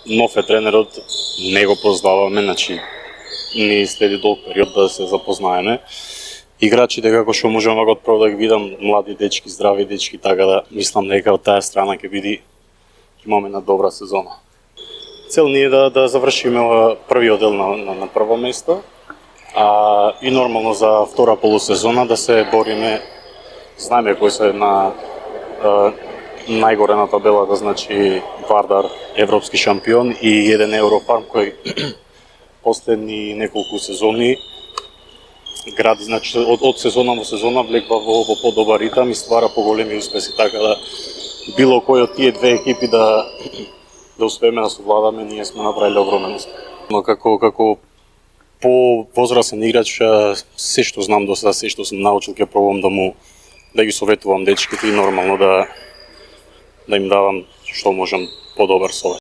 нов е тренерот, не го познаваме, значи не следи долг период да се запознаеме. Играчите како што можам да го отправо да ги видам, млади дечки, здрави дечки, така да мислам дека од таа страна ќе биде имаме една добра сезона. Цел ни е да завршиме првиот дел на прво место, и нормално за втора полусезона да се бориме. Знаеме кои се на најгоре на табелата, значи Вардар европски шампион и еден Еврофарм кој последни неколку сезони гради, значи од сезона во сезона влеква во подобар ритам и ствара поголеми успеси, така да било кој од тие две екипи да успееме да совладаме, ние сме направиле огромен успех. Но како по возрастен играч, се што знам до сега, се што сум научил, ќе пробам да ги советувам дечките и нормално да им давам што можам подобар совет.